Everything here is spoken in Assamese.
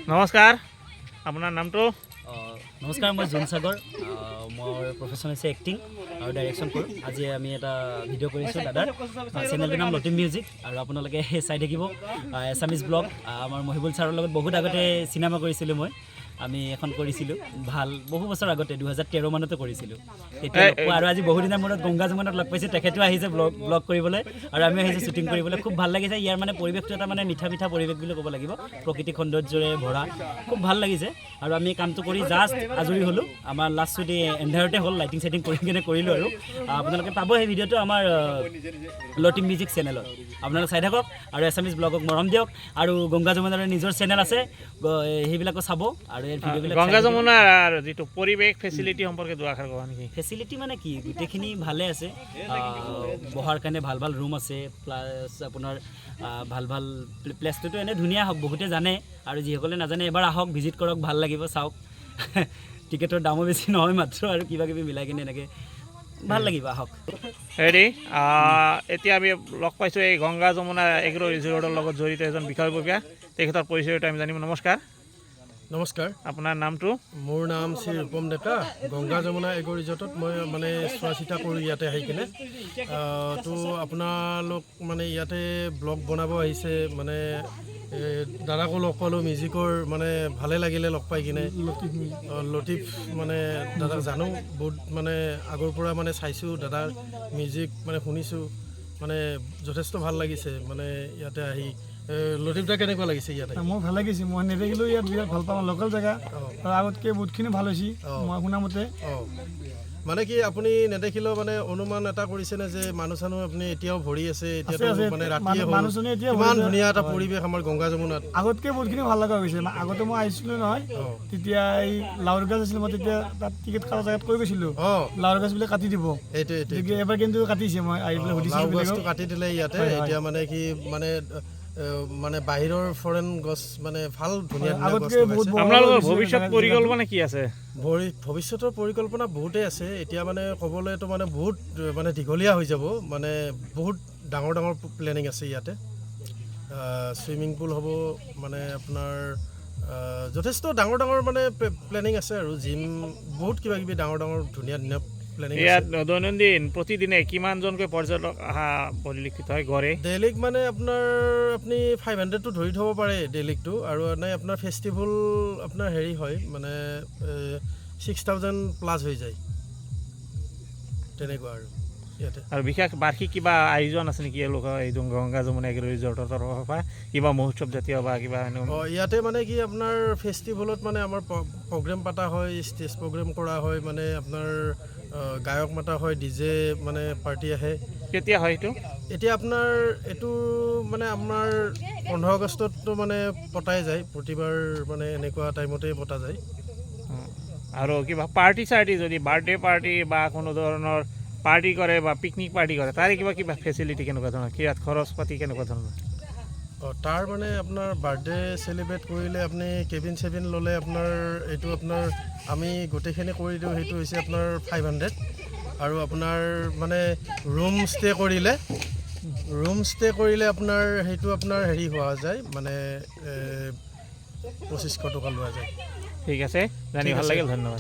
নমস্কাৰ, আপোনাৰ নামটো? নমস্কাৰ, মই জোন সাগৰ। মোৰ প্ৰফেশ্যন হৈছে এক্টিং আৰু ডাইৰেকশ্যন কৰোঁ। আজি আমি এটা ভিডিঅ' কৰিছোঁ দাদাৰ চেনেলটোৰ নাম লটিম মিউজিক, আৰু আপোনালোকে চাই থাকিব। এছামিজ ব্লগ, আমাৰ মহিবুল ছাৰৰ লগত বহুত আগতে চিনেমা কৰিছিলোঁ আমি এখন কৰিছিলোঁ ভাল বহু বছৰ আগতে 2013 মানতে কৰিছিলোঁ। তেতিয়া আৰু আজি বহুদিনৰ মূৰত গংগা যমুনাত লগ পাইছোঁ। তেখেতেও আহিছে ব্লগ কৰিবলৈ আৰু আমি আহিছোঁ শ্বুটিং কৰিবলৈ। খুব ভাল লাগিছে। ইয়াৰ মানে পৰিৱেশটো এটা মানে মিঠা মিঠা পৰিৱেশ বুলি ক'ব লাগিব, প্ৰকৃতিক সৌন্দৰ্যৰে ভৰা। খুব ভাল লাগিছে আৰু আমি কামটো কৰি জাষ্ট আজৰি হ'লোঁ। আমাৰ লাষ্ট শ্বুট এন্ধাৰতে হ'ল, লাইটিং চাইটিং কৰি কিনে কৰিলোঁ। আৰু আপোনালোকে পাব সেই ভিডিঅ'টো আমাৰ লটিম মিউজিক চেনেলত। আপোনালোকে চাই থাকক আৰু এছামিজ ব্লগক মৰম দিয়ক। আৰু গংগা যমুনাৰ নিজৰ চেনেল আছে, সেইবিলাকো চাব। আৰু গংগা যমুনাৰ যিটো পৰিৱেশ ফেচিলিটি সম্পৰ্কে দুআষাৰ ক'ব নেকি? ফেচিলিটি মানে কি, গোটেইখিনি ভালে আছে। বহাৰ কাৰণে ভাল ভাল ৰুম আছে, প্লাছ আপোনাৰ ভাল ভাল প্লেচটোতো এনেই ধুনীয়া হওক, বহুতে জানে। আৰু যিসকলে নাজানে এবাৰ আহক, ভিজিট কৰক, ভাল লাগিব, চাওক। টিকেটৰ দামো বেছি নহয় মাত্ৰ, আৰু কিবা কিবি মিলাই কিনে এনেকৈ ভাল লাগিব, আহক। হেৰি, এতিয়া আমি লগ পাইছোঁ এই গংগা যমুনা এগ্ৰ ৰিজৰ্টৰ লগত জড়িত এজন বিষয়ববীয়া। তেখেতৰ পৰিচয়টো আমি জানিম। নমস্কাৰ। নমস্কাৰ, আপোনাৰ নামটো? মোৰ নাম শ্ৰী ৰূপম ডেকা। গংগা যমুনা এগ্ৰ ৰিজৰ্টত মই মানে চোৱা চিতা কৰোঁ ইয়াতে আহি কিনে। তো আপোনালোক মানে ইয়াতে ব্লগ বনাব আহিছে, মানে দাদাকো লগ পালোঁ মিউজিকৰ, মানে ভালে লাগিলে লগ পাই কিনে। লতিফ মানে দাদাক জানো বহুত, মানে আগৰ পৰা মানে চাইছোঁ দাদাৰ মিউজিক, মানে শুনিছোঁ, মানে যথেষ্ট ভাল লাগিছে মানে ইয়াতে আহি। লতিফদা কেনেকুৱা লাগিছে ইয়াতে? মোৰ ভাল লাগিছে। মই নেদেখিলোঁ ইয়াত, বিৰাট ভাল পাওঁ। লোকেল জেগা আৰু আগতকৈ বহুতখিনি ভাল হৈছে মই শুনামতে। মানে কি আপুনি নেদেখিলেও মানে অনুমান এটা কৰিছেনে যে মানুহ চানুহ আপুনি এতিয়াও ভৰি আছে? এতিয়াতো মানে ৰাতিয়ে হ'ল, ইমান ধুনীয়া এটা পৰিৱেশ আমাৰ গংগা যমুনাত। আগতকৈ বহুতখিনি ভাল লগা হৈছে। আগতে মই আহিছিলোঁ নহয়, তেতিয়া এই লাউৰ গাছ আছিল, মই তেতিয়া তাত টিকেট কাটা জেগাত কৈ গৈছিলোঁ লাউৰ গাছ বোলে কাটি দিব। এইটোৱে এবাৰ কিন্তু কাটিছে। মই আহি পেলাই সুধিছিলোঁ, লাউ গছটো কাটি দিলে ইয়াতে। এতিয়া মানে কি মানে বাহিৰৰ ফৰেন গছ, মানে ভাল ধুনীয়া আপোনালোকৰ ভৱিষ্যত পৰিকল্পনা কি আছে? ভৱিষ্যতৰ পৰিকল্পনা বহুতেই আছে। এতিয়া মানে ক'বলৈতো মানে বহুত মানে দীঘলীয়া হৈ যাব, মানে বহুত ডাঙৰ ডাঙৰ প্লেনিং আছে ইয়াতে। চুইমিং পুল হ'ব, মানে আপোনাৰ যথেষ্ট ডাঙৰ ডাঙৰ মানে প্লেনিং আছে, আৰু জিম, বহুত কিবা কিবি ডাঙৰ ডাঙৰ ধুনীয়া ধুনীয়া প্লেনিং আছে। ইয়াত দৈনন্দিন প্ৰতিদিনে কিমানজনকৈ পৰ্যটক অহা পৰিলক্ষিত হয় গড়ে? ডেইলিক মানে আপুনি 500টো ধৰি থ'ব পাৰে ডেইলিকটো। আৰু এনেই আপোনাৰ ফেষ্টিভেল আপোনাৰ হেৰি হয়, মানে 6000 প্লাছ হৈ যায়, তেনেকুৱা আৰু ইয়াতে। আৰু বিশেষ বাৰ্ষিক কিবা আয়োজন আছে নেকি এওঁলোকৰ এই গংগা যমুনা এগ্ৰ ৰিজৰ্টৰ তৰফৰ পৰা? কিবা মহোৎসৱ জাতীয় বা কিবা? ইয়াতে মানে কি আপোনাৰ ফেষ্টিভেলত মানে আমাৰ প্ৰগ্ৰেম পতা হয়, ষ্টেজ প্ৰগ্ৰেম কৰা হয়, মানে আপোনাৰ গায়ক মাতা হয়, ডিজে মানে পাৰ্টি আহে। কেতিয়া হয় এইটো? এতিয়া আপোনাৰ এইটো মানে আমাৰ 15 আগষ্টতো মানে পতাই যায়, প্ৰতিবাৰ মানে এনেকুৱা টাইমতেই পতা যায়। আৰু কিবা পাৰ্টি চাৰ্টি, যদি বাৰ্থডে পাৰ্টি বা কোনো ধৰণৰ পাৰ্টি কৰে বা পিকনিক পাৰ্টি কৰে, তাৰে কিবা ফেচিলিটি কেনেকুৱা ধৰণৰ? ইয়াত খৰচ পাতি কেনেকুৱা ধৰণৰ? তাৰ মানে আপোনাৰ বাৰ্থডে চেলিব্ৰেট কৰিলে আপুনি কেবিন চেবিন ল'লে আপোনাৰ এইটো আপোনাৰ আমি গোটেইখিনি কৰি দিওঁ, সেইটো হৈছে আপোনাৰ 500। আৰু আপোনাৰ মানে ৰুম ষ্টে কৰিলে আপোনাৰ সেইটো আপোনাৰ হেৰি হোৱা যায়, মানে 2500 টকা লোৱা যায়। ঠিক আছে, জানি ভাল লাগিল, ধন্যবাদ।